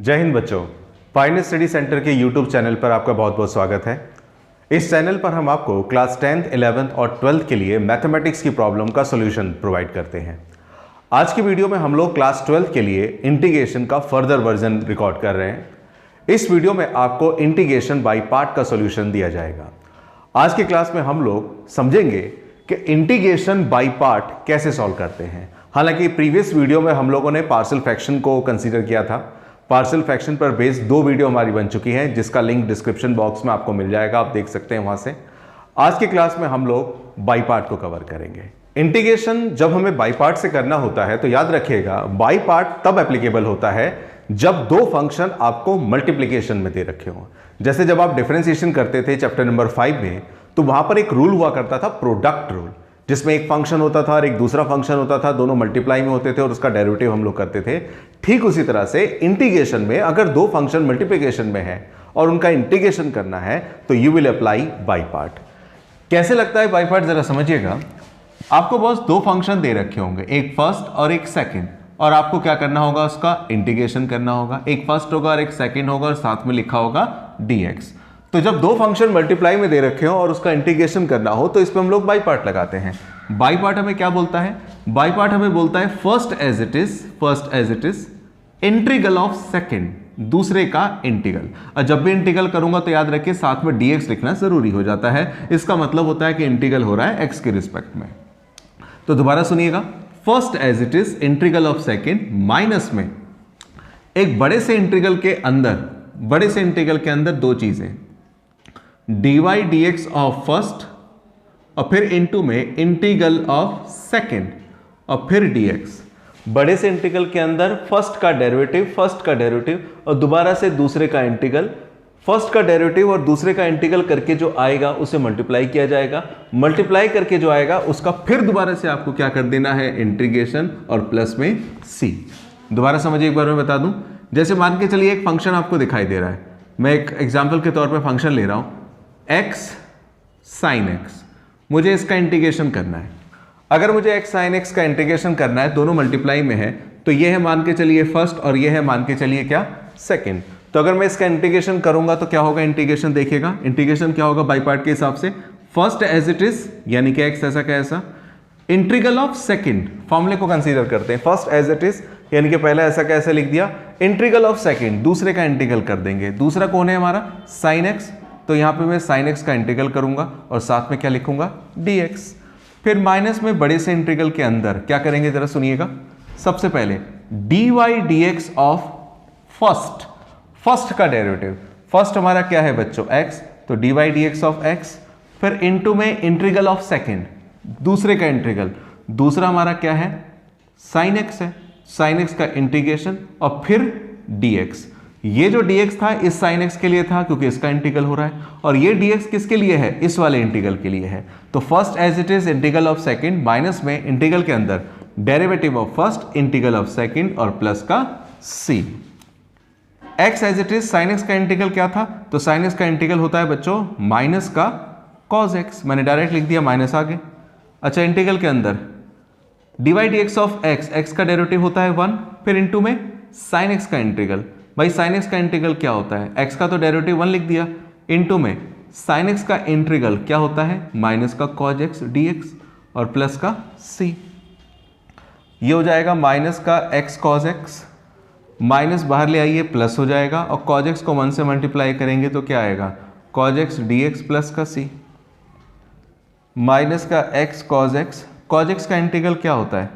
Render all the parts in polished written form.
जय हिंद बच्चों, finance study centre के यूट्यूब चैनल पर आपका बहुत बहुत स्वागत है। इस चैनल पर हम आपको क्लास 10th, 11th और 12th के लिए मैथमेटिक्स की प्रॉब्लम का सॉल्यूशन प्रोवाइड करते हैं। आज की वीडियो में हम लोग क्लास 12th के लिए इंटीग्रेशन का फर्दर वर्जन रिकॉर्ड कर रहे हैं। इस वीडियो में आपको इंटीग्रेशन बाय पार्ट का सॉल्यूशन दिया जाएगा। आज की क्लास में हम लोग समझेंगे कि इंटीग्रेशन बाय पार्ट कैसे सॉल्व करते हैं। हालांकि प्रीवियस वीडियो में हम लोगों ने पार्शियल फ्रैक्शन को कंसीडर किया था। पार्शियल फ्रैक्शन पर बेस्ड 2 वीडियो हमारी बन चुकी हैं, जिसका लिंक डिस्क्रिप्शन बॉक्स में आपको मिल जाएगा, आप देख सकते हैं वहां से। आज की क्लास में हम लोग बाय पार्ट को कवर करेंगे। इंटीग्रेशन जब हमें बाय पार्ट से करना होता है तो याद रखिएगा, बाय पार्ट तब एप्लीकेबल होता है जब 2 फंक्शन आपको मल्टीप्लीकेशन में दे रखे हों। जैसे जब आप डिफरेंशिएशन करते थे चैप्टर नंबर 5 में, तो वहां पर एक रूल हुआ करता था, प्रोडक्ट रूल, जिसमें एक फंक्शन होता था और एक दूसरा फंक्शन होता था, दोनों मल्टीप्लाई में होते थे और उसका डेरिवेटिव हम लोग करते थे। ठीक उसी तरह से इंटीग्रेशन में अगर 2 फंक्शन मल्टीप्लिकेशन में है और उनका इंटीग्रेशन करना है तो you will apply by part. कैसे लगता है बाय पार्ट, जरा समझिएगा। आपको बस 2 फंक्शन दे रखे होंगे, एक फर्स्ट और एक सेकेंड, और आपको क्या करना होगा, उसका इंटीग्रेशन करना होगा। एक फर्स्ट होगा और एक सेकेंड होगा और साथ में लिखा होगा dx। तो जब 2 फंक्शन मल्टीप्लाई में दे रखे हो और उसका इंटीग्रेशन करना हो तो इस पे हम लोग बाय पार्ट लगाते हैं। बाय पार्ट हमें क्या बोलता है? बाय पार्ट हमें बोलता है first as it is integral of second, दूसरे का इंटीग्रल। और जब भी इंटीग्रल करूंगा तो याद रखिए साथ में dx लिखना जरूरी हो जाता है। इसका मतलब होता है कि इंटीग्रल हो रहा है x के रिस्पेक्ट में। तो दोबारा सुनिएगा, first as it is integral of second minus में एक बड़े से इंटीग्रल के अंदर 2 चीजें, dy dx ऑफ फर्स्ट और फिर इनटू में इंटीग्रल ऑफ सेकेंड और फिर dx। बड़े से इंटीग्रल के अंदर फर्स्ट का डेरिवेटिव और दोबारा से दूसरे का इंटीग्रल। फर्स्ट का डेरिवेटिव और दूसरे का इंटीग्रल करके जो आएगा उसे मल्टीप्लाई किया जाएगा। मल्टीप्लाई करके जो आएगा उसका फिर दोबारा से आपको क्या कर देना है, इंटीग्रेशन और प्लस में c। दोबारा समझिए, एक बार मैं बता दूं। जैसे मान के चलिए एक फंक्शन आपको दिखाई दे रहा है, मैं एक एग्जाम्पल के तौर पर फंक्शन ले रहा हूं x sin x, मुझे इसका इंटीग्रेशन करना है। अगर मुझे x sin x का इंटीग्रेशन करना है, दोनों मल्टीप्लाई में है, तो ये है मान के चलिए फर्स्ट और ये है मान के चलिए क्या, सेकंड। तो अगर मैं इसका इंटीग्रेशन करूंगा तो क्या होगा, इंटीग्रेशन देखिएगा, इंटीग्रेशन क्या होगा बाय पार्ट के हिसाब से, फर्स्ट एज इट इज यानी कि x ऐसा का ऐसा, इंटीग्रल ऑफ सेकंड, फॉर्मूले को कंसीडर करते हैं, फर्स्ट एज इट इज यानी कि पहले ऐसा कैसे लिख दिया, इंटीग्रल ऑफ सेकंड, दूसरे का इंटीग्रल कर देंगे। दूसरा कौन है हमारा, sin x, तो यहां पे मैं sin x का इंटीग्रल करूंगा और साथ में क्या लिखूंगा, dx। फिर माइनस में बड़े से इंटीग्रल के अंदर क्या करेंगे, जरा सुनिएगा। सबसे पहले dy dx ऑफ फर्स्ट का डेरिवेटिव, फर्स्ट हमारा क्या है बच्चों, x, तो dy dx ऑफ x, फिर इनटू में इंटीग्रल ऑफ सेकंड, दूसरे का इंटीग्रल, दूसरा हमारा क्या है, sin x है, sin x का इंटीग्रेशन और फिर dx। ये जो dx था इस sin x के लिए था क्योंकि इसका इंटीग्रल हो रहा है, और ये dx किसके लिए है, इस वाले इंटीग्रल के लिए है। तो first as it is integral of second minus में इंटीग्रल के अंदर derivative of first, integral of second और प्लस का c। x as it is sin x का इंटीग्रल क्या था, तो sin x का इंटीग्रल होता है बच्चों माइनस का cos x, मैंने डायरेक्ट लिख दिया, माइनस आगे। अच्छा, इंटीग्रल के अंदर dy dx ऑफ x का डेरिवेटिव होता है 1, फिर इनटू में sin x का इंटीग्रल। भाई sin x का इंटीग्रल क्या होता है, x का तो डेरिवेटिव 1 लिख दिया, इनटू में sin x का इंटीग्रल क्या होता है, माइनस का cos x dx और प्लस का c। ये हो जाएगा माइनस का x cos x, माइनस बाहर ले आइए, प्लस हो जाएगा, और cos x को 1 से मल्टीप्लाई करेंगे तो क्या आएगा, cos x dx प्लस का c, माइनस का x cos x। cos x का इंटीग्रल क्या होता है,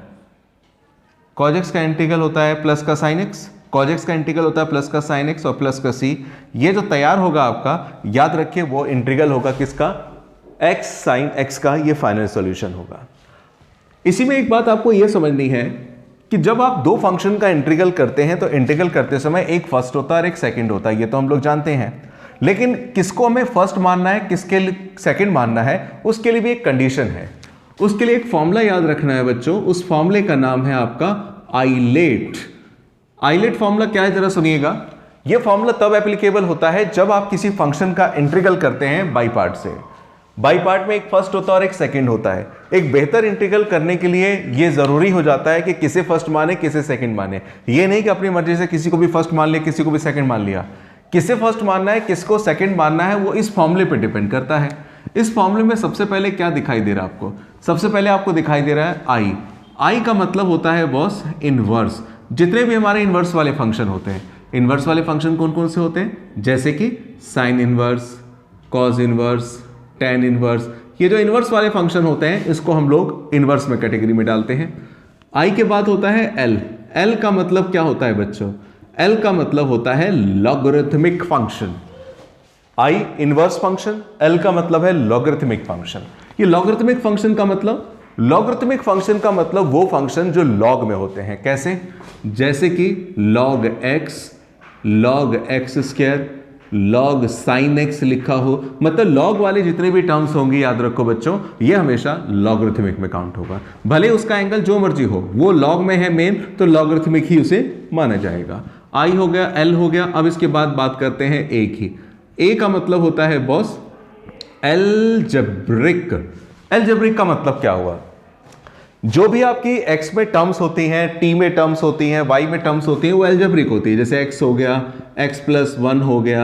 cos x का इंटीग्रल होता है प्लस का sin x, cos x का इंटीग्रल होता है प्लस का sin x और प्लस का c। ये जो तैयार होगा आपका, याद रखिए वो इंटीग्रल होगा किसका, x sin x का, ये फाइनल सॉल्यूशन होगा। इसी में एक बात आपको यह समझनी है कि जब आप 2 फंक्शन का इंटीग्रल करते हैं तो इंटीग्रल करते समय एक फर्स्ट होता है और एक सेकंड होता है, ये तो हम लोग जानते हैं। लेकिन किसको हमें फर्स्ट मानना है, किसके लिए सेकंड मानना है, उसके लिए भी एक कंडीशन है। उसके लिए एक फॉर्मूला याद रखना है बच्चों, उस फॉर्मूले का नाम है आपका आइलेट। आइलेट फॉर्मूला क्या है, जरा सुनिएगा। यह फॉर्मूला तब एप्लीकेबल होता है जब आप किसी फंक्शन का इंटीग्रल करते हैं बाय पार्ट से। बाई पार्ट में एक फर्स्ट होता है और एक सेकंड होता है। एक बेहतर इंटीग्रल करने के लिए ये जरूरी हो जाता है कि किसे फर्स्ट माने किसे सेकंड माने। ये नहीं कि अपनी मर्जी से किसी को भी फर्स्ट मान लिया किसी को भी सेकंड मान लिया। किसे फर्स्ट मानना है किसको सेकंड मानना है वो इस फॉर्मूले पे डिपेंड करता है। इस फॉर्मूले में सबसे पहले क्या दिखाई दे रहा है आपको? सबसे पहले आपको दिखाई दे रहा है आई। आई का मतलब होता है बॉस इनवर्स। जितने भी हमारे इनवर्स वाले फंक्शन होते हैं, इनवर्स वाले फंक्शन कौन कौन से होते हैं? जैसे कि sine inverse, cos inverse, tan inverse, ये जो इनवर्स वाले फंक्शन होते हैं इसको हम लोग इनवर्स में कैटेगरी में डालते हैं। आई के बाद होता है एल। एल का मतलब क्या होता है बच्चों? एल का मतलब होता है लॉगरिथमिक फंक्शन। आई इनवर्स फंक्शन, एल का मतलब है लॉगरिथमिक फंक्शन। ये लॉगरिथमिक फंक्शन का मतलब, लॉगरिथमिक फंक्शन का मतलब वो फंक्शन जो लॉग में होते हैं। कैसे? जैसे कि log x square, log sine x लिखा हो, मतलब लॉग वाले जितने भी टर्म्स होंगे याद रखो बच्चों ये हमेशा लॉगरिथमिक में काउंट होगा। भले उसका एंगल जो मर्जी हो, वो लॉग में है मेन तो लॉगरिथमिक ही उसे माना जाएगा। आई हो गया, एल हो गया। अब इसके बाद बात करते हैं ए की। ए का मतलब होता है बॉस एलजेब्रिक। एलजेब्रिक का मतलब क्या हुआ? जो भी आपकी x में टर्म्स होती हैं, t में टर्म्स होती हैं, y में टर्म्स होती हैं, वो एल्जेब्रिक होती है। जैसे x हो गया, x प्लस 1 हो गया,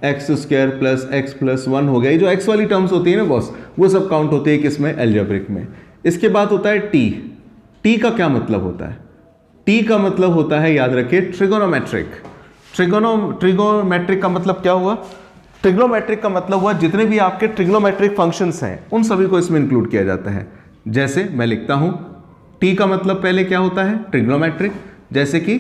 x square plus x plus 1 हो गया। ये जो x वाली टर्म्स होती है ना बॉस, वो सब काउंट होती है किसमें? एल्जेब्रिक में। इसके बाद होता है t। t का क्या मतलब होता है? t का मतलब होता है, याद रखिए, ट्रिगोनोमेट्रिक। ट्रिगोनोमेट्रिक का मतलब क्या हुआ? ट्रिग्नोमेट्रिक का मतलब हुआ जितने भी आपके ट्रिग्नोमेट्रिक फंक्शंस हैं उन सभी को इसमें इंक्लूड किया जाता है। जैसे मैं लिखता हूं t का मतलब पहले क्या होता है? ट्रिग्नोमेट्रिक। जैसे कि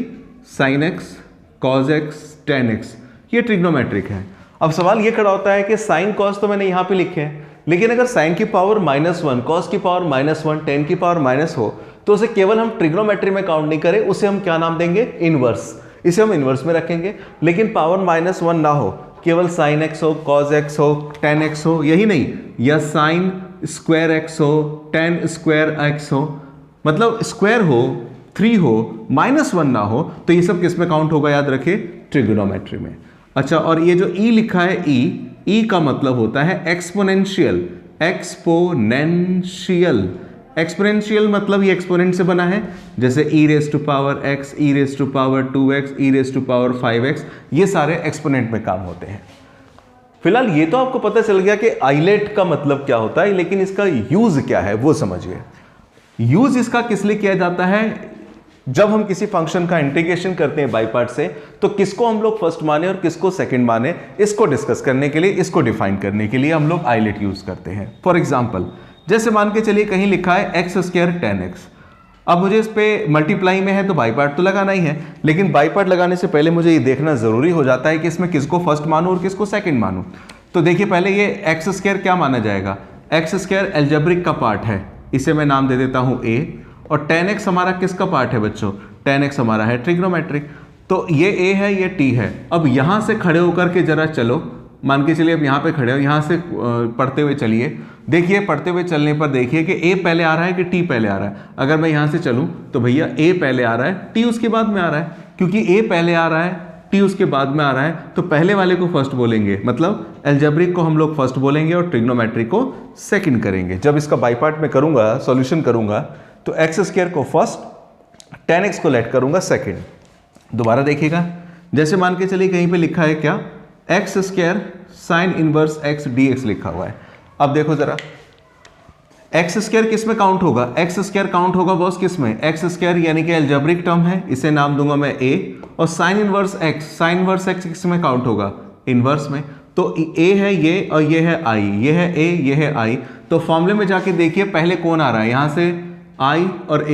sine x, cos x, ten x, ये ट्रिग्नोमेट्रिक है। अब सवाल ये खड़ा होता है कि साइन कॉस तो मैंने यहां पे लिखे हैं, लेकिन अगर साइन की पावर -1, कॉस की पावर -1, टेन की पावर माइनस हो तो उसे केवल हम ट्रिग्नोमेट्री में काउंट नहीं करें, उसे हम क्या नाम देंगे? इनवर्स। इसे हम इनवर्स में रखेंगे। लेकिन पावर -1 ना हो, केवल साइन एक्स हो, कॉज एक्स हो, टेन एक्स हो, यही नहीं, या साइन स्क्वायर एक्स हो, टेन स्क्वायर एक्स हो, मतलब स्क्वायर हो, 3 हो, -1 ना हो, तो ये सब किस में काउंट होगा? याद रखिए, ट्रिग्नोमेट्री में। अच्छा, और ये जो ई लिखा है ई का मतलब होता है एक्सपोनेंशियल। एक्सपोनेंशियल मतलब ये एक्सपोनेंट से बना है। जैसे e raise to power x, e raise to power 2x, e raise to power 5x, ये सारे एक्सपोनेंट में काम होते हैं। फिलहाल ये तो आपको पता चल गया कि आइलेट का मतलब क्या होता है, लेकिन इसका यूज क्या है वो समझिए। यूज इसका किस लिए किया जाता है? जब हम किसी फंक्शन का इंटीग्रेशन करते हैं बाई पार्ट से, तो किसको हम लोग फर्स्ट माने और किसको सेकंड माने, इसको डिस्कस करने के लिए, इसको डिफाइन करने के लिए हम लोग आइलेट यूज करते हैं। फॉर एग्जाम्पल, जैसे मान के चलिए कहीं लिखा है एक्स स्क्वायर 10x। अब मुझे इस पे मल्टीप्लाई में है तो बाई पार्ट तो लगाना ही है, लेकिन बाई पार्ट लगाने से पहले मुझे ये देखना जरूरी हो जाता है कि इसमें किसको फर्स्ट मानूं और किसको सेकंड मानूं। तो देखिए, पहले ये एक्स स्क्वायर क्या माना जाएगा? एक्स स्क्वायर एल्जेब्रिक का पार्ट है, इसे मैं नाम दे देता हूं a। और 10x हमारा किसका पार्ट है बच्चों? 10x हमारा है ट्रिग्नोमेट्रिक। तो ये a है, ये t है। अब यहां से खड़े होकर के जरा चलो, मान के चलिए अब यहाँ पे खड़े हो, यहाँ से पढ़ते हुए चलिए। देखिए, पढ़ते हुए चलने पर देखिए कि a पहले आ रहा है कि t पहले आ रहा है। अगर मैं यहाँ से चलूँ तो भैया a पहले आ रहा है, t उसके बाद में आ रहा है। क्योंकि a पहले आ रहा है, t उसके बाद में आ रहा है, तो पहले वाले को फर्स्ट बोलेंगे, मतलब एल्जेब्रिक को हम लोग फर्स्ट बोलेंगे और ट्रिग्नोमेट्रिक को सेकंड करेंगे। जब इसका बाई पार्ट में करूँगा, सॉल्यूशन करूँगा, तो एक्स स्क्वायर को फर्स्ट, 10x को लेट करूँगा सेकेंड। दोबारा देखिएगा, जैसे मान के चलिए कहीं पर लिखा है क्या? X square sine inverse x dx लिखा हुआ है। अब देखो जरा, एक्स स्क्वायर किस में काउंट होगा? एक्स स्क्वायर काउंट होगा बॉस किस में? एक्स स्क्वायर यानी कि एल्जेब्रिक टर्म है, इसे नाम दूंगा मैं a। और साइन इनवर्स एक्स किस में काउंट होगा? इनवर्स में। तो a है ये और ये है i, ये है a, ये है i। तो फॉर्मूले में जाके देखिए पहले कौन आ रहा है, यहां से i और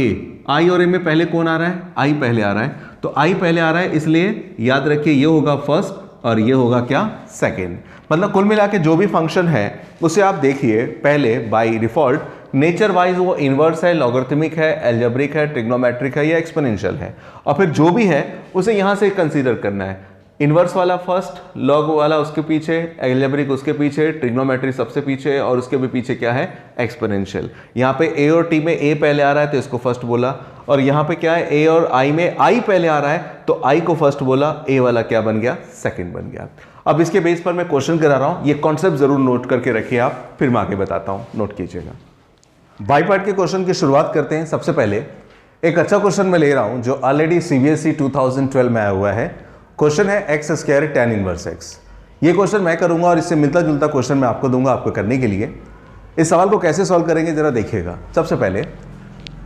a में पहले कौन आ रहा है? i पहले आ रहा है। तो i पहले आ रहा है, इसलिए याद रखिए ये होगा फर्स्ट और ये होगा क्या? सेकेंड। मतलब कुल मिला के जो भी फंक्शन है उसे आप देखिए पहले बाय डिफॉल्ट नेचर वाइज वो इनवर्स है, लॉगरिथमिक है, एल्जेब्रिक है, ट्रिग्नोमेट्रिक है या एक्सपोनेंशियल है। और फिर जो भी है उसे यहाँ से कंसीडर करना है। इनवर्स वाला फर्स्ट, लॉग वाला उसके पीछे, एल्जेब्रिक उसके पीछे, ट्रिग्नोमेट्री सबसे पीछे, और उसके भी पीछे क्या है? एक्सपोनेंशियल। यहाँ पे a और t में a पहले आ रहा है तो इसको फर्स्ट बोला, और यहाँ पे क्या है? a और i में i पहले आ रहा है तो i को फर्स्ट बोला, a वाला क्या बन गया? सेकंड बन गया। अब इसके बेस पर मैं क्वेश्चन करा रहा हूं, ये कॉन्सेप्ट जरूर नोट करके रखिए आप, फिर मैं आगे बताता हूं, नोट कीजिएगा। बाई पार्ट के क्वेश्चन की शुरुआत करते हैं। सबसे पहले एक अच्छा क्वेश्चन मैं ले रहा हूं जो ऑलरेडी सीबीएसई 2012 में आया हुआ है। क्वेश्चन है x square tan inverse x. ये क्वेश्चन मैं करूंगा और इससे मिलता जुलता क्वेश्चन मैं आपको दूंगा आपको करने के लिए। इस सवाल को कैसे सॉल्व करेंगे जरा देखिएगा। सबसे पहले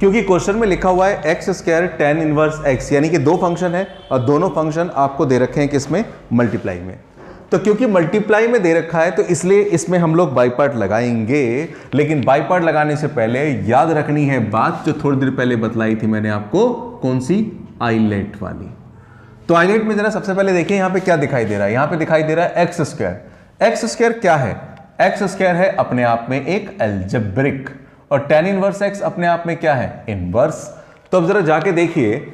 क्योंकि क्वेश्चन में लिखा हुआ है x square tan inverse x, यानी कि दो फंक्शन है और दोनों फंक्शन आपको दे रखे हैं किसमें, मल्टीप्लाई में। तो क्योंकि मल्टीप्लाई में दे रखा है तो इसलिए इसमें हम लोग बाई पार्ट लगाएंगे। लेकिन बाई पार्ट लगाने से पहले याद रखनी है बात जो थोड़ी देर पहले बतलाई थी मैंने आपको, कौन सी, आइलेट वाली। तो आइलेट में जरा सबसे पहले देखिए यहां पे क्या दिखाई दे रहा है। यहां पे दिखाई दे रहा है एक्स स्क्वायर। एक्स स्क्वायर क्या है, एक्स स्क्वायर है अपने आप में एक अलजेब्रिक, और tan इनवर्स एक्स अपने आप में क्या है, इनवर्स। तो अब जरा जाके देखिए,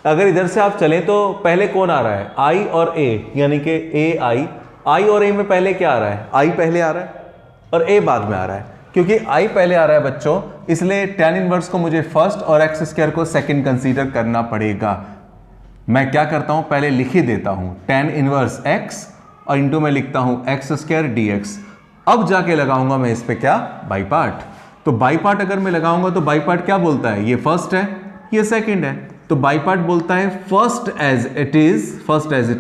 अगर इधर से आप चलें तो पहले कौन आ रहा है, आई और ए, यानी कि ए आई और ए में पहले क्या आ रहा है, आई पहले आ रहा है और ए बाद में आ रहा है। क्योंकि आई पहले आ रहा है बच्चों, इसलिए tan इनवर्स को मुझे फर्स्ट और एक्स स्क्वायर को सेकंड कंसीडर करना पड़ेगा। मैं क्या करता हूं, पहले लिख ही देता हूं tan इनवर्स एक्स और इंटू में लिखता हूं एक्स स्क्वायर dx। अब जाके लगाऊंगा मैं इस पे क्या, बाई पार्ट। तो बाई पार्ट अगर मैं लगाऊंगा तो बाई पार्ट क्या बोलता है, ये फर्स्ट है ये सेकंड है, तो बाई पार्ट बोलता है first as it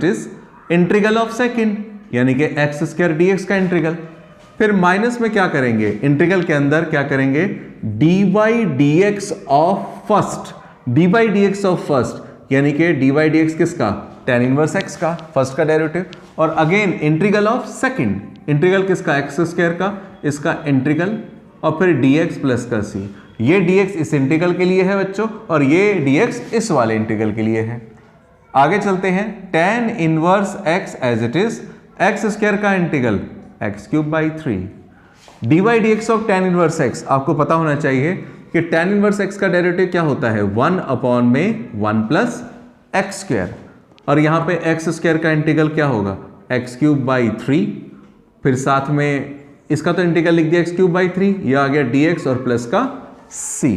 is integral of second, यानी कि एक्स स्क्वायर dx का इंटीग्रल। फिर माइनस में क्या करेंगे, इंटीग्रल के अंदर क्या करेंगे, dy dx of first, dy dx of first, यानी कि dy dx किसका, tan इनवर्स x का, फर्स्ट का डेरिवेटिव, और again integral of second, integral किसका, एक्स स्क्वायर का, इसका इंटीग्रल, और फिर dx प्लस का c। ये dx इस इंटीग्रल के लिए है बच्चों और ये dx इस वाले इंटीग्रल के लिए है। आगे चलते हैं, tan inverse x as it is x square का integral x cube by 3, dy dx of tan inverse x। आपको पता होना चाहिए कि tan इनवर्स x का डेरिवेटिव क्या होता है, 1 अपॉन में 1 प्लस एक्स स्क्वायर, और यहाँ पे एक्स स्क्वायर का इंटीग्रल क्या होगा, एक्स क्यूब बाई 3, फिर साथ में इसका तो इंटीग्रल लिख दिया एक्स क्यूब बाई 3, यह आ गया dx और प्लस का c।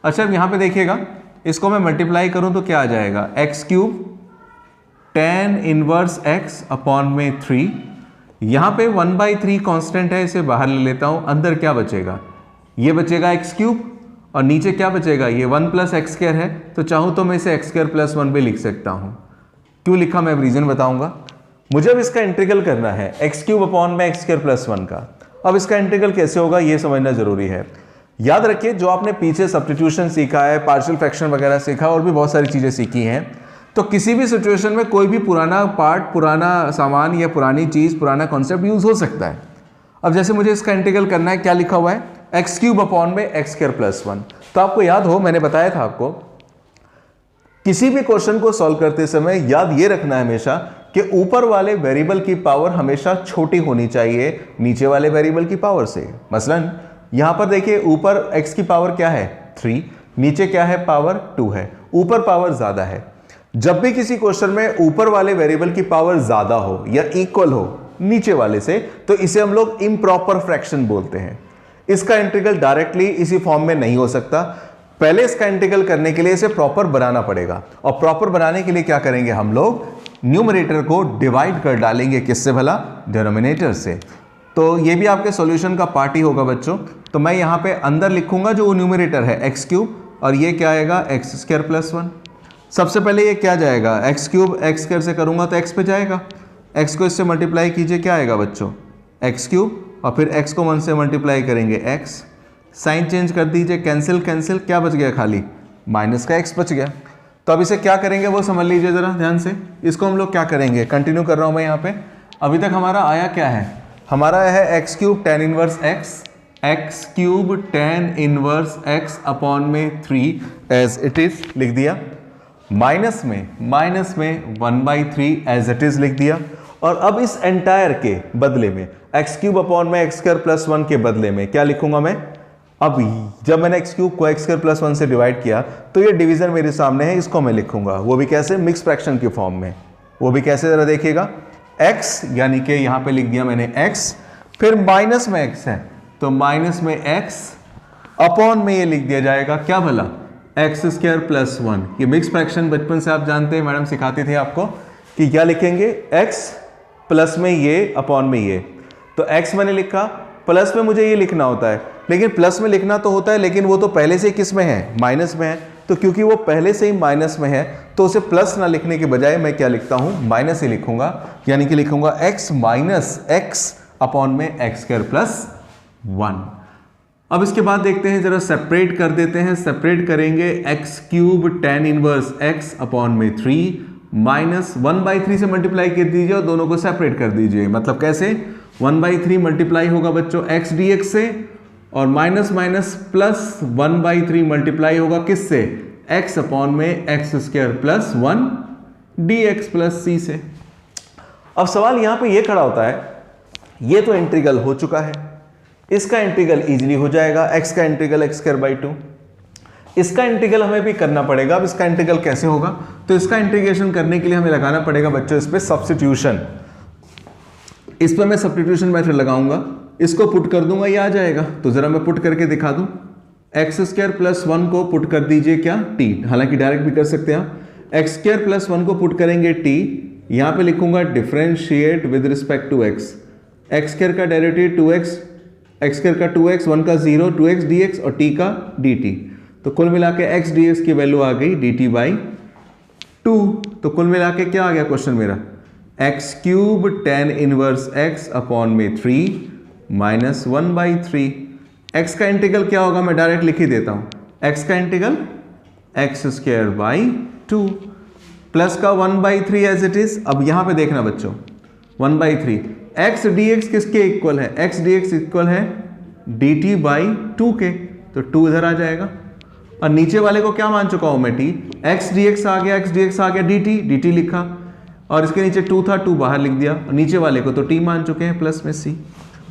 अच्छा अब यहां पे देखिएगा, इसको मैं मल्टीप्लाई करूं तो क्या आ जाएगा, x cube tan inverse x upon में 3, यहां पे 1/3 कांस्टेंट है, इसे बाहर ले लेता हूं, अंदर क्या बचेगा, ये बचेगा एक्स क्यूब और नीचे क्या बचेगा, ये 1 प्लस एक्स स्क्वायर है, तो चाहूं तो मैं इसे एक्स स्क्वायर प्लस 1 भी लिख सकता हूं। क्यों लिखा मैं रीजन बताऊंगा। मुझे अब इसका इंटीग्रल करना है एक्स क्यूब अपॉन में एक्स स्क्वायर प्लस 1 का। अब इसका इंटीग्रल कैसे होगा ये समझना जरूरी है। याद रखिए जो आपने पीछे सब्स्टिट्यूशन सीखा है, पार्शियल फ्रैक्शन वगैरह सीखा और भी बहुत सारी चीजें सीखी हैं, तो किसी भी सिचुएशन में कोई भी पुराना पार्ट, पुराना सामान या पुरानी चीज, पुराना कॉन्सेप्ट यूज हो सकता है। अब जैसे मुझे इसका इंटीग्रल करना है, क्या लिखा हुआ है, एक्स क्यूब अपॉन में एक्स स्क्वायर प्लस 1। तो आपको याद हो, मैंने बताया था आपको, किसी भी क्वेश्चन को सॉल्व करते समय याद ये रखना है हमेशा कि ऊपर वाले वेरिएबल की पावर हमेशा छोटी होनी चाहिए नीचे वाले वेरिएबल की पावर से। मसलन यहां पर देखिए, ऊपर x की पावर क्या है 3, नीचे क्या है, पावर 2 है, ऊपर पावर ज्यादा है। जब भी किसी क्वेश्चन में ऊपर वाले वेरिएबल की पावर ज्यादा हो या इक्वल हो नीचे वाले से, तो इसे हम लोग इम्प्रॉपर फ्रैक्शन बोलते हैं। इसका इंटीग्रल डायरेक्टली इसी फॉर्म में नहीं हो सकता, पहले इसका इंटीग्रल करने के लिए इसे प्रॉपर बनाना पड़ेगा, और प्रॉपर बनाने के लिए क्या करेंगे हम लोग, न्यूमरेटर को डिवाइड कर डालेंगे, किससे भला, डिनोमिनेटर से। तो ये भी आपके सॉल्यूशन का पार्ट ही होगा बच्चों। तो मैं यहाँ पे अंदर लिखूंगा जो न्यूमरेटर है एक्स क्यूब, और ये क्या आएगा, एक्स स्क्वायर प्लस 1। सबसे पहले ये क्या जाएगा, एक्स क्यूब एक्स स्क्वायर से करूंगा तो एक्स पे जाएगा, एक्स को इससे मल्टीप्लाई कीजिए, क्या आएगा बच्चों, एक्स क्यूब, और फिर एक्स को 1 से मल्टीप्लाई करेंगे एक्स, साइन चेंज कर दीजिए, कैंसिल कैंसिल, क्या बच गया, खाली माइनस का एक्स बच गया। तो अब इसे क्या करेंगे वो समझ लीजिए जरा ध्यान से। इसको हम लोग क्या करेंगे, कंटिन्यू कर रहा हूं मैं यहाँ पे। अभी तक हमारा आया क्या है, हमारा है x cube tan inverse x, x cube tan inverse x upon में 3 एज इट इज लिख दिया, माइनस में 1/3 एज इट इज लिख दिया, और अब इस एंटायर के बदले में एक्स क्यूब अपॉन में एक्स स्क्वायर प्लस 1 के बदले में क्या लिखूंगा मैं, अब जब मैंने एक्स क्यूब को एक्स स्क्वायर प्लस 1 से डिवाइड किया तो ये डिवीजन मेरे सामने है, इसको मैं लिखूंगा, वो भी कैसे, मिक्स फ्रैक्शन के फॉर्म में। वो भी कैसे जरा देखिएगा, x यानी कि यहां पे लिख दिया मैंने x, फिर माइनस में x है तो माइनस में x अपॉन में ये लिख दिया जाएगा क्या भला, एक्स स्क्वायर प्लस 1। ये मिक्स फ्रैक्शन बचपन से आप जानते हैं, मैडम सिखाती थी आपको कि क्या लिखेंगे, x प्लस में ये अपॉन में ये, तो x मैंने लिखा, प्लस में मुझे ये लिखना होता है, लेकिन प्लस में लिखना तो होता है, लेकिन वो तो पहले से किस में है, माइनस में है। तो क्योंकि वो पहले से ही माइनस में है तो उसे प्लस ना लिखने के बजाय मैं क्या लिखता हूं, माइनस ही लिखूंगा, यानी कि लिखूंगा x माइनस एक्स अपॉन में एक्स स्क्वायर प्लस 1। अब इसके बाद देखते हैं, जरा सेपरेट कर देते हैं। सेपरेट करेंगे x cube tan inverse x upon में 3 माइनस 1/3 से मल्टीप्लाई कर दीजिए और दोनों को सेपरेट कर दीजिए। मतलब कैसे, 1/3 मल्टीप्लाई होगा बच्चों x dx से, और माइनस माइनस प्लस 1/3 मल्टीप्लाई होगा किससे, x अपॉन में x square plus 1 dx plus c से। अब सवाल यहां पे ये खड़ा होता है, ये तो इंटीग्रल हो चुका है, इसका इंटीग्रल इजीली हो जाएगा, x का इंटीग्रल x स्क्वायर बाई 2। इसका इंटीग्रल हमें भी करना पड़ेगा। अब इसका इंटीग्रल कैसे होगा, तो इसका इंटीग्रेशन करने के लिए हमें लगाना पड़ेगा बच्चों इस पे सब्स्टिट्यूशन। इस पर मैं सब्स्टिट्यूशन मेथड लगाऊंगा, इसको पुट कर दूंगा, ये आ जाएगा। तो जरा मैं पुट करके दिखा दूं, एक्स स्क्वायर प्लस 1 को पुट कर दीजिए क्या, t, हालांकि डायरेक्ट भी कर सकते हैं आप। एक्स स्क्वायर प्लस 1 को पुट करेंगे t, यहां पे लिखूंगा differentiate with respect to x, x square का डेरिवेटिव 2x, एक्स स्क्वायर का 2x, 1 का 0, 2x dx और t का dt। तो कुल मिला के x dx की वैल्यू आ गई dt बाई 2। तो कुल मिला के क्या आ गया क्वेश्चन मेरा, x cube tan inverse x upon में 3 माइनस 1/3। x का इंटीग्रल क्या होगा, मैं डायरेक्ट लिख ही देता हूं, x का integral x square by 2 plus का 1/3 एज इट इज। अब यहां पे देखना बच्चों, 1/3 x dx किसके इक्वल है, x dx इक्वल है dt बाई 2 के, तो 2 इधर आ जाएगा। और नीचे वाले को क्या मान चुका हूं मैं, t, x dx आ गया, x dx आ गया, dt लिखा, और इसके नीचे 2 था, 2 बाहर लिख दिया, और नीचे वाले को तो t मान चुके हैं प्लस में c।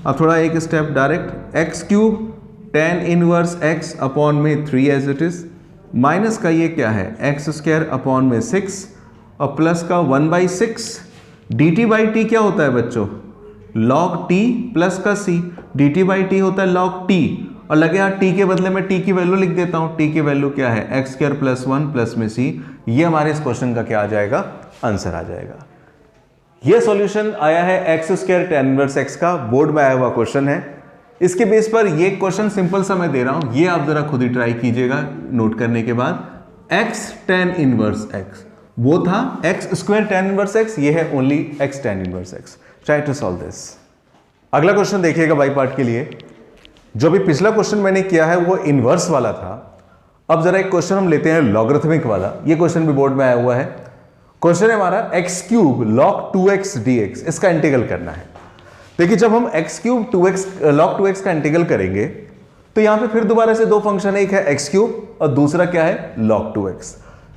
अब थोड़ा एक step direct, x cube tan inverse x upon में 3 एज इट इज, माइनस का ये क्या है एक्स स्क्वायर अपॉन में 6 और प्लस का 1/6। dt बाई टी क्या होता है बच्चों, log t प्लस का c, dt बाई टी होता है log t, और लगे यार t के बदले में t की वैल्यू लिख देता हूं, t की वैल्यू क्या है एक्स स्क्वायर प्लस 1 प्लस में c। ये हमारे इस क्वेश्चन का क्या आ जाएगा, आंसर आ जाएगा। ये सॉल्यूशन आया है x square tan inverse x का, बोर्ड में आया हुआ क्वेश्चन है। इसके बेस पर ये क्वेश्चन सिंपल सा मैं दे रहा हूं, ये आप जरा खुद ही ट्राई कीजिएगा नोट करने के बाद। x tan इनवर्स x, वो था x स्क्वायर tan इनवर्स x, ये है only x tan inverse x। Try to solve this. अगला क्वेश्चन देखिएगा बाई पार्ट के लिए। जो भी पिछला क्वेश्चन मैंने किया है वो इनवर्स वाला था। अब जरा एक क्वेश्चन हम लेते हैं लॉगरिथमिक वाला, ये क्वेश्चन भी बोर्ड में आया हुआ है। क्वेश्चन है हमारा x cube log 2x dx, इसका इंटीग्रल करना है। देखिए जब हम x cube 2x log 2x का इंटीग्रल करेंगे तो यहां पे फिर दोबारा से दो फंक्शन है, एक है x क्यूब और दूसरा क्या है log 2x।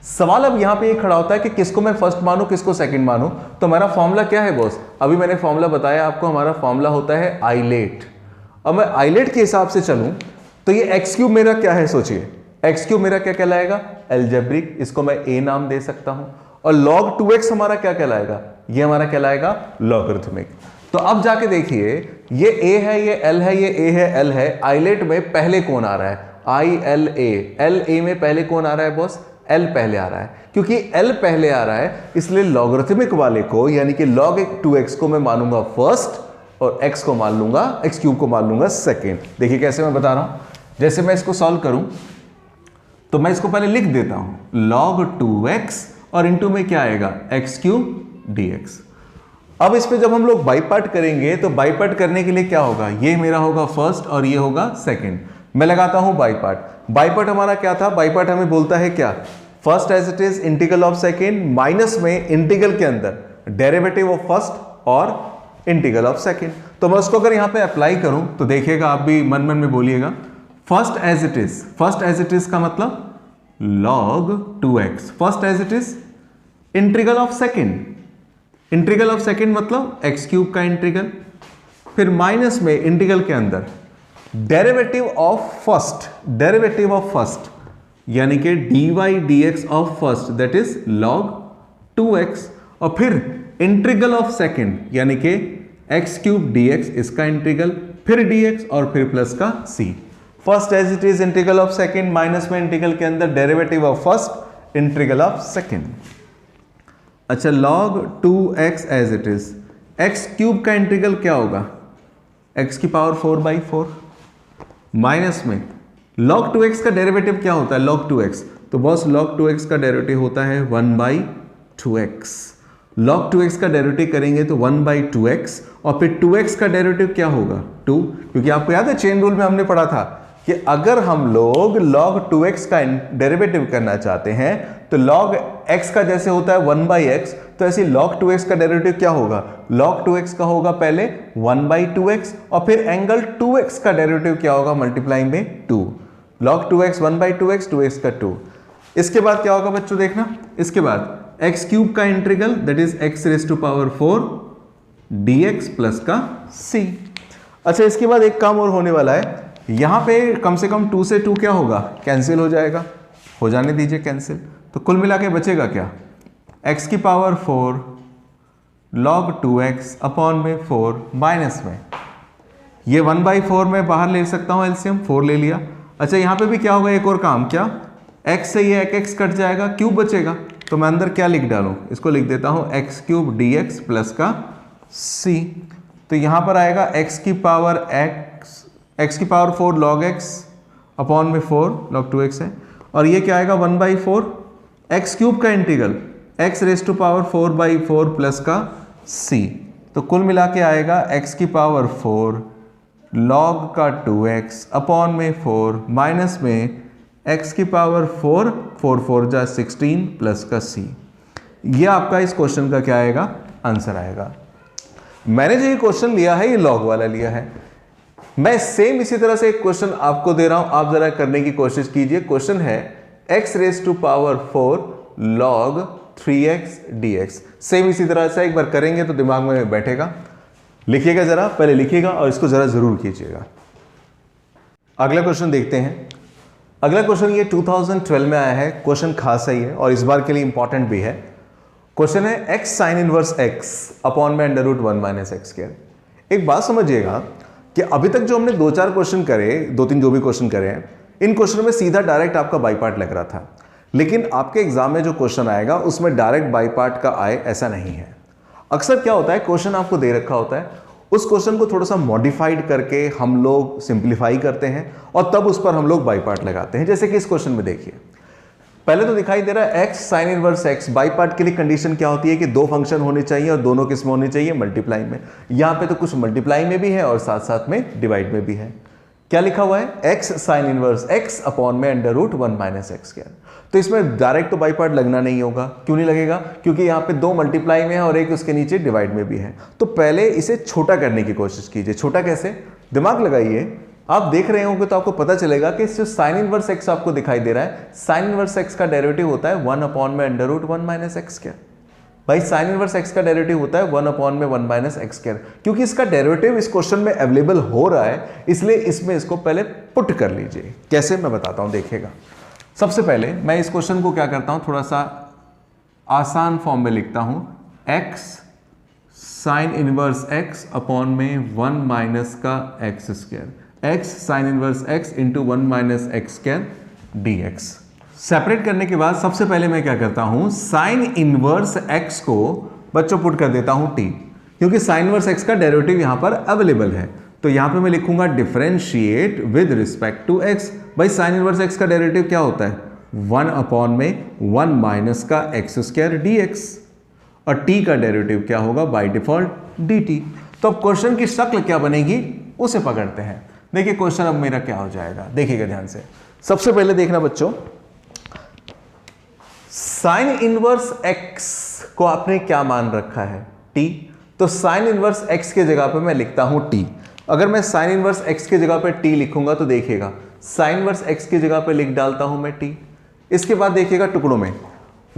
सवाल अब यहां पे ये खड़ा होता है कि किसको मैं फर्स्ट मानूं किसको सेकंड मानूं। तो हमारा फॉर्मूला क्या है बॉस, अभी मैंने फॉर्मूला बताया आपको, हमारा फॉर्मूला होता है आइलेट। अब मैं आइलेट के हिसाब से चलूं तो ये x क्यूब मेरा क्या है, सोचिए x क्यूब मेरा क्या कहलाएगा, एल्जेब्रिक, इसको मैं a नाम दे सकता हूं। और log 2x हमारा क्या कहलाएगा, ये हमारा कहलाएगा लॉगरिथमिक। तो अब जाके देखिए ये a है, ये l है, ये a है, l है, आइलेट में पहले कौन आ रहा है, ILA में पहले कौन आ रहा है बॉस, l पहले आ रहा है। क्योंकि l पहले आ रहा है इसलिए लॉगरिथमिक वाले को यानी कि log 2x को मैं मानूंगा फर्स्ट और x को मान लूंगा, x क्यूब को मान लूंगा सेकेंड। देखिए कैसे मैं बता रहा हूं, जैसे मैं इसको सॉल्व करूं तो मैं इसको पहले लिख देता हूं log 2x और इंटू में क्या आएगा x क्यूब dx। अब इस पे जब हम लोग बाई पार्ट करेंगे तो बाई पार्ट करने के लिए क्या होगा, ये मेरा होगा फर्स्ट और ये होगा सेकंड। मैं लगाता हूं बाई पार्ट। बाई पार्ट हमारा क्या था, बाई पार्ट हमें बोलता है क्या, first as it is integral of second minus में इंटीग्रल के अंदर डेरिवेटिव ऑफ फर्स्ट और इंटीग्रल ऑफ सेकंड। तो मैं उसको अगर यहां पे अप्लाई करूं तो देखिएगा, आप भी मन मन में बोलिएगा, first as it is, first as it is का मतलब log 2x, first as it is integral of second, integral of second मतलब x क्यूब का इंटीग्रल, फिर माइनस में इंटीग्रल के अंदर derivative of first, derivative of first यानी कि dy dx of first that is log 2x, और फिर इंटीग्रल ऑफ सेकंड यानी कि x क्यूब dx, इसका इंटीग्रल, फिर dx और फिर प्लस का c। First as it is integral of second minus में इंटीग्रल के अंदर derivative of first integral of second. अच्छा log 2x as it is, x cube का इंटीग्रल क्या होगा, एक्स की पावर 4/4 माइनस में log 2x का डेरिवेटिव क्या होता है, log 2x, तो बॉस log 2x का डेरिवेटिव होता है 1/2x। log 2x का डेरिवेटिव करेंगे तो 1/2x और फिर 2x का डेरिवेटिव क्या होगा 2, क्योंकि आपको याद है चेन रूल में हमने पढ़ा था कि अगर हम लोग log 2x का डेरिवेटिव करना चाहते हैं तो log x का जैसे होता है 1/x, तो ऐसे log 2x का डेरिवेटिव क्या होगा, log 2x का होगा पहले 1/2x और फिर एंगल 2x का डेरिवेटिव क्या होगा मल्टीप्लाई में 2, log 2x 1/2x 2x का 2। इसके बाद क्या होगा बच्चों देखना, इसके बाद x क्यूब का integral that is x raise to power 4 dx plus का c। अच्छा इसके बाद एक काम और होने वाला है, यहां पे कम से कम 2 से 2 क्या होगा, कैंसिल हो जाएगा, हो जाने दीजिए कैंसिल, तो कुल मिला के बचेगा क्या, x की पावर 4 log 2x अपॉन में 4 माइनस में ये 1/4 में बाहर ले सकता हूं एलसीएम, 4 ले लिया। अच्छा यहां पे भी क्या होगा, एक और काम, क्या x से ये x कट जाएगा, क्यूब बचेगा, तो मैं अंदर क्या लिख डालूं, इसको लिख देता हूं x क्यूब dx प्लस का c। तो यहां पर आएगा x की पावर 4 log x अपॉन में 4 log 2x है, और ये क्या आएगा 1/4 x क्यूब का integral x raise to power 4/4 plus का c, तो कुल मिला के आएगा x की पावर 4 log का 2x अपॉन में 4 माइनस में x की पावर 4 4 जा 16 प्लस का c। ये आपका इस क्वेश्चन का क्या आएगा, आंसर आएगा। मैंने जो ये क्वेश्चन लिया है ये log वाला लिया है, मैं सेम इसी तरह से एक क्वेश्चन आपको दे रहा हूं, आप जरा करने की कोशिश कीजिए। क्वेश्चन है x raise to power 4 log 3x dx, same इसी तरह से एक बार करेंगे तो दिमाग में बैठेगा। लिखिएगा जरा, पहले लिखिएगा और इसको जरा जरूर कीजिएगा। अगला क्वेश्चन देखते हैं। अगला क्वेश्चन ये 2012 में आया है, क्वेश्चन खास ही है और इस बार के लिए इंपॉर्टेंट भी है। क्वेश्चन है x sine inverse x upon में under root 1 minus x square. एक बात समझिएगा कि अभी तक जो हमने 2-4 क्वेश्चन करे, 2-3 जो भी क्वेश्चन करे हैं, इन क्वेश्चन में सीधा डायरेक्ट आपका बाई पार्ट लग रहा था, लेकिन आपके एग्जाम में जो क्वेश्चन आएगा उसमें डायरेक्ट बाई पार्ट का आए ऐसा नहीं है। अक्सर क्या होता है, क्वेश्चन आपको दे रखा होता है, उस क्वेश्चन को थोड़ा सा मॉडिफाइड करके हम लोग सिंप्लीफाई करते हैं और तब उस पर हम लोग बाई पार्ट लगाते हैं। जैसे कि इस क्वेश्चन में देखिए, पहले तो दिखाई दे रहा है x sine inverse x। By part के लिए कंडीशन क्या होती है कि 2 फंक्शन होने चाहिए और दोनों किस में होने चाहिए, मल्टीप्लाई में। यहां पे तो कुछ मल्टीप्लाई में भी है और साथ साथ में डिवाइड में भी है। क्या लिखा हुआ है, x sine inverse x upon में under root 1 minus x square. तो इसमें डायरेक्ट तो बाई पार्ट लगना नहीं होगा। क्यों नहीं लगेगा, क्योंकि यहाँ पे 2 मल्टीप्लाई में है और एक उसके नीचे डिवाइड में भी है। तो पहले इसे छोटा करने की कोशिश कीजिए। छोटा कैसे, दिमाग लगाइए, आप देख रहे होंगे तो आपको पता चलेगा कि जो साइन इनवर्स x आपको दिखाई दे रहा है, साइन इनवर्स x का डेरिवेटिव होता है 1 अपॉन में under root 1 minus x square. भाई साइन इनवर्स x का डेरिवेटिव होता है 1 अपॉन में 1 माइनस एक्स स्क्वायर। क्योंकि इसका डेरिवेटिव इस क्वेश्चन में अवेलेबल हो रहा है, इसलिए इसमें इसको पहले पुट कर लीजिए। कैसे, मैं बताता हूं, देखिएगा। सबसे पहले मैं इस क्वेश्चन को क्या करता हूं, थोड़ा सा आसान फॉर्म में लिखता हूं, x sine inverse x upon में 1 माइनस का x square, x sine inverse x into 1 minus x square dx। Separate करने के बाद सबसे पहले मैं क्या करता हूं, साइन इनवर्स x को बच्चों पुट कर देता हूं t, क्योंकि साइन इनवर्स x का डेरिवेटिव यहां पर अवेलेबल है। तो यहां पे मैं लिखूंगा differentiate with respect to x। भाई साइन इनवर्स x का डेरिवेटिव क्या होता है, 1 अपॉन में 1 माइनस का एक्स स्क्वायर dx, और t का डेरिवेटिव क्या होगा, बाय डिफॉल्ट dt। तो अब क्वेश्चन की शक्ल क्या बनेगी उसे पकड़ते हैं। देखिए क्वेश्चन अब मेरा क्या हो जाएगा, देखिएगा ध्यान से। सबसे पहले देखना बच्चों, साइन इनवर्स x को आपने क्या मान रखा है, t। तो साइन इनवर्स x के जगह पे मैं लिखता हूं t। अगर मैं साइन इनवर्स x के जगह पे t लिखूंगा तो देखिएगा साइन इनवर्स x की जगह पे लिख डालता हूं मैं t। इसके बाद देखिएगा टुकड़ों में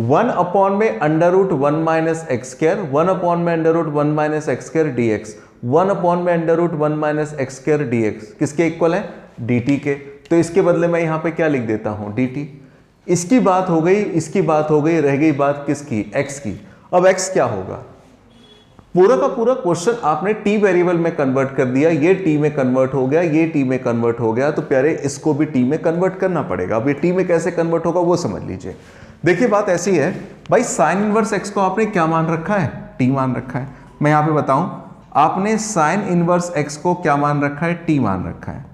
1 अपॉन में under root 1 minus x square, 1 upon में under root 1 minus x square dx, 1 upon में under root 1 minus x square dx किसके इक्वल है, dt के। तो इसके बदले मैं यहां पे क्या लिख देता हूं, dt। इसकी बात हो गई, इसकी बात हो गई, रह गई बात किसकी, x की। अब x क्या होगा, पूरा का पूरा क्वेश्चन आपने t वेरिएबल में कन्वर्ट कर दिया, ये t में कन्वर्ट हो गया, ये t में कन्वर्ट हो गया, तो प्यारे इसको भी t में कन्वर्ट करना पड़ेगा। अब ये t में कैसे कन्वर्ट होगा वो समझ लीजिए। देखिए बात ऐसी है, भाई साइन इनवर्स x को आपने क्या मान रखा है, t मान रखा है। मैं यहाँ पे बताऊं, आपने साइन इनवर्स एक्स को क्या मान रखा है, टी मान रखा है।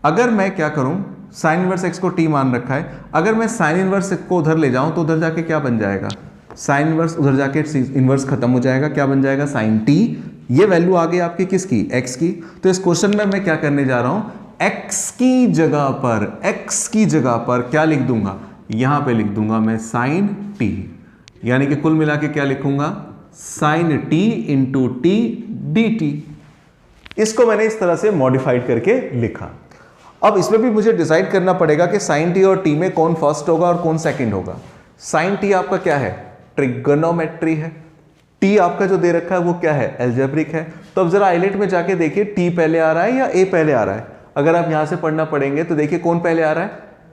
अगर मैं क्या करूं, साइन इनवर्स एक्स को टी मान रखा है, अगर मैं साइन इनवर्स को उधर ले जाऊं तो उधर जाके क्या बन जाएगा, साइन इनवर्स उधर जाके इनवर्स खत्म हो जाएगा, क्या बन जाएगा, साइन टी। ये वैल्यू आ गई आपकी किसकी, एक्स की। तो इस क्वेश्चन में मैं क्या करने जा रहा हूं, एक्स की जगह पर क्या लिख दूंगा, यहां पे लिख दूंगा मैं साइन टी, यानी कि कुल मिला के क्या लिखूंगा, sine t into t d t. इसको मैंने इस तरह से मॉडिफाइड करके लिखा। अब इसमें भी मुझे डिसाइड करना पड़ेगा कि साइन टी और टी में कौन फर्स्ट होगा और कौन सेकंड होगा। साइन टी आपका क्या है, ट्रिगोनोमेट्री है। टी आपका जो दे रखा है वो क्या है, अलजेब्रिक है। तो अब जरा आइलेट में जाके देखिए टी पहले आ रहा है या ए पहले आ रहा है। अगर आप यहां से पढ़ना पड़ेंगे तो देखिए कौन पहले आ रहा है,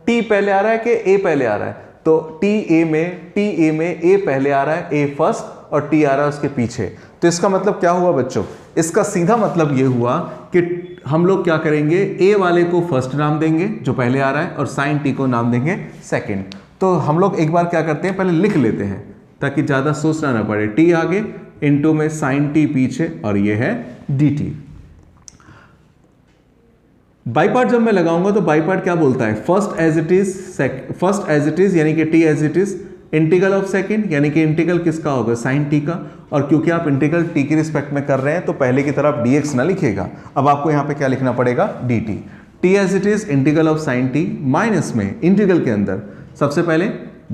टी पहले आ रहा है कि ए पहले आ रहा है। तो टी ए में ए पहले आ रहा है, ए फर्स्ट और टी आ रहा है उसके पीछे। तो इसका मतलब क्या हुआ बच्चों, इसका सीधा मतलब ये हुआ कि हम लोग क्या करेंगे, ए वाले को फर्स्ट नाम देंगे जो पहले आ रहा है और साइन टी को नाम देंगे सेकंड। तो हम लोग एक बार क्या करते हैं, पहले लिख लेते हैं ताकि ज़्यादा सोचना ना पड़े। टी आगे, इनटू में साइन टी पीछे और ये है डी टी। बाई पार्ट जब मैं लगाऊंगा तो बाई पार्ट क्या बोलता है, फर्स्ट एज इट इज यानी कि t as it is, integral of second यानी कि इंटीग्रल किसका होगा, साइन टी का। और क्योंकि आप इंटीग्रल टी की रिस्पेक्ट में कर रहे हैं तो पहले की तरफ dx ना लिखिएगा, अब आपको यहां पे क्या लिखना पड़ेगा, dt। T as it is integral of sine t, minus में इंटीग्रल के अंदर सबसे पहले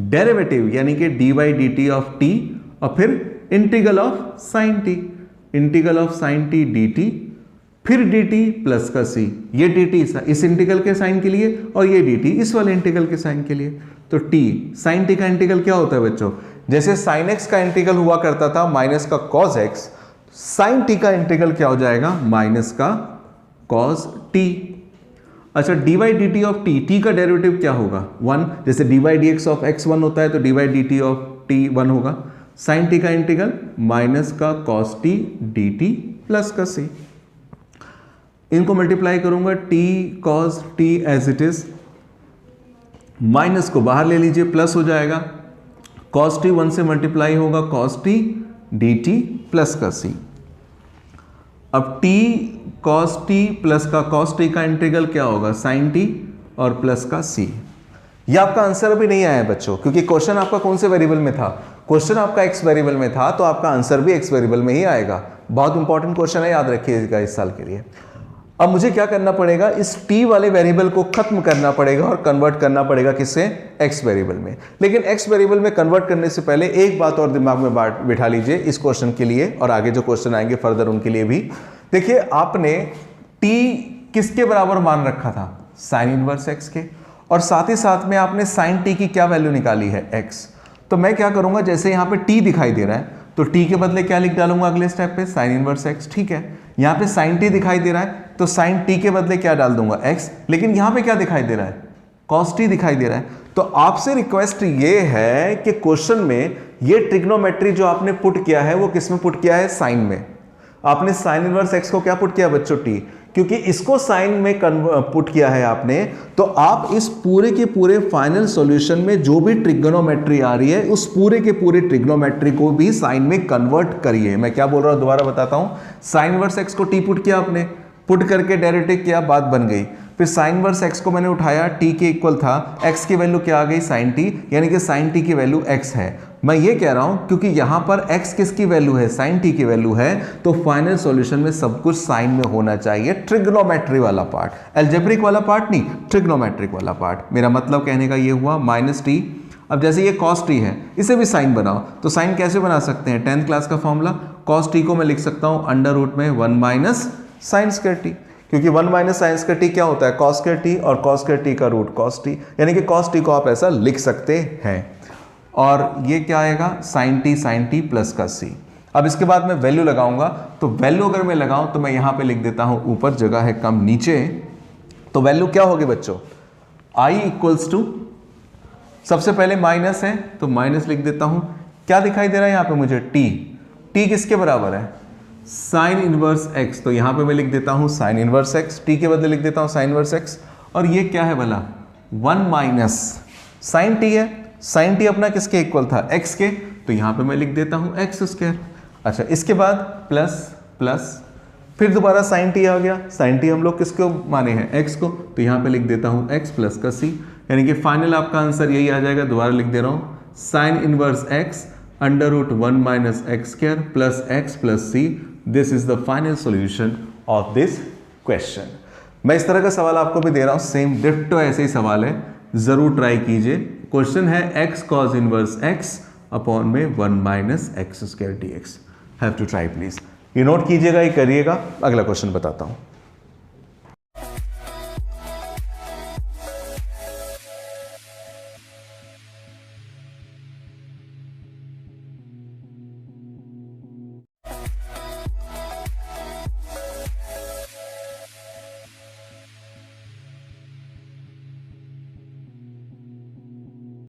डेरिवेटिव यानी कि dy dt ऑफ टी और फिर integral of sine T, integral of sine T dt, फिर dt प्लस का c। ये dt इस इंटीग्रल के साइन के लिए और ये dt इस वाले इंटीग्रल के साइन के लिए। तो t साइन t का इंटीग्रल क्या होता है बच्चों, जैसे साइन x का इंटीग्रल हुआ करता था माइनस का cos x, साइन t का इंटीग्रल क्या हो जाएगा, माइनस का cos t। अच्छा dy dt of t, t का डेरिवेटिव क्या होगा 1, जैसे dy dx ऑफ x 1 होता है तो dy dt ऑफ t 1 होगा। साइन t का इंटीग्रल माइनस का cos t dt प्लस का c। इनको मल्टीप्लाई करूंगा, t cos t as it is, minus को बाहर ले लीजिए प्लस हो जाएगा, cos t 1 से मल्टीप्लाई होगा cos t dt प्लस का c। अब t cos t प्लस का cos t का इंटीग्रल क्या होगा, sin t और प्लस का c। यह आपका आंसर अभी नहीं आया है बच्चों, क्योंकि क्वेश्चन आपका कौन से वेरिएबल में था, क्वेश्चन आपका x वेरिएबल में था, तो आपका आंसर भी x वेरिएबल में ही आएगा। बहुत इंपॉर्टेंट क्वेश्चन है, याद रखिएगा इस साल के लिए। अब मुझे क्या करना पड़ेगा, इस t वाले वेरिएबल को खत्म करना पड़ेगा और कन्वर्ट करना पड़ेगा किससे, x वेरिएबल में। लेकिन x वेरिएबल में कन्वर्ट करने से पहले एक बात और दिमाग में बिठा लीजिए इस क्वेश्चन के लिए और आगे जो क्वेश्चन आएंगे फर्दर उनके लिए भी। देखिए आपने t किसके बराबर मान रखा था, साइन इनवर्स x के, और साथ ही साथ में आपने साइन t की क्या वैल्यू निकाली है, x। तो मैं क्या करूंगा, जैसे यहाँ पे t दिखाई दे रहा है तो t के बदले क्या लिख डालूंगा अगले स्टेप पे, साइन इनवर्स x। ठीक है, यहाँ पे साइन t दिखाई दे रहा है तो साइन t के बदले क्या डाल दूंगा, x। लेकिन यहाँ पे क्या दिखाई दे रहा है, cos t दिखाई दे रहा है। तो आपसे रिक्वेस्ट ये है कि क्वेश्चन में ये ट्रिग्नोमेट्री जो आपने पुट किया है वो किस में पुट किया है, साइन में। आपने साइन इनवर्स x को क्या पुट किया बच्चों, t, क्योंकि इसको साइन में पुट किया है आपने, तो आप इस पूरे के पूरे फाइनल सॉल्यूशन में जो भी ट्रिग्नोमेट्री आ रही है उस पूरे के पूरे ट्रिग्नोमेट्री को भी साइन में कन्वर्ट करिए। मैं क्या बोल रहा हूं दोबारा बताता हूं, साइन इनवर्स x को t पुट किया आपने, पुट करके डेरिवेटिव किया, बात बन गई। फिर साइन इनवर्स x को मैंने उठाया, t के इक्वल था, x की वैल्यू क्या आ गई, साइन t, यानी कि साइन t की वैल्यू x है। मैं ये कह रहा हूं क्योंकि यहां पर x किसकी वैल्यू है, साइन t की वैल्यू है, तो फाइनल सॉल्यूशन में सब कुछ साइन में होना चाहिए। ट्रिग्नोमेट्री वाला पार्ट, अलजेब्रिक वाला पार्ट नहीं, ट्रिग्नोमेट्रिक वाला पार्ट। मेरा मतलब कहने का ये हुआ माइनस t। अब जैसे ये cos t है, इसे भी साइन बनाओ, तो साइन कैसे बना सकते हैं, 10th क्लास का फॉर्मूला, cos t को मैं लिख सकता हूं अंडर रूट में 1 माइनस साइन स्क्वायर t, क्योंकि 1 माइनस साइन स्क्वायर t क्या होता है, cos स्क्वायर t, और cos स्क्वायर t का रूट cos t, यानी कि cos t को आप ऐसा लिख सकते हैं। और ये क्या आएगा, sin t प्लस का c। अब इसके बाद मैं वैल्यू लगाऊंगा, तो वैल्यू अगर मैं लगाऊं तो मैं यहां पे लिख देता हूं, ऊपर जगह है कम नीचे, तो वैल्यू क्या होगी बच्चों, i इक्वल्स टू, सबसे पहले माइनस है तो माइनस लिख देता हूं, क्या दिखाई दे रहा है यहां पे मुझे, t किसके बराबर है, साइन इनवर्स x, तो यहां पे मैं लिख देता हूं साइन इनवर्स x, t के बदले लिख देता हूं साइन इनवर्स x। और ये क्या है भला, 1 माइनस साइन t है, साइन t अपना किसके इक्वल था, x के, तो यहां पे मैं लिख देता हूं x स्क्वायर। अच्छा, इसके बाद प्लस प्लस, फिर दोबारा साइन टी आ गया। साइन टी हम लोग किसको माने हैं, एक्स को, तो यहां पे लिख देता हूं एक्स प्लस का सी, यानी कि फाइनल आपका आंसर यही आ जाएगा। दोबारा लिख दे रहा हूं, sine inverse x under root 1 minus x square plus x plus c, this is the final solution of this question. मैं इस तरह का सवाल आपको भी दे रहा हूं, सेम डिट्टो ऐसे ही सवाल है, जरूर ट्राई कीजिए। क्वेश्चन है x cos inverse x upon में 1 minus x square d x. Have to try please, ये नोट कीजिएगा, ये करिएगा। अगला क्वेश्चन बताता हूं।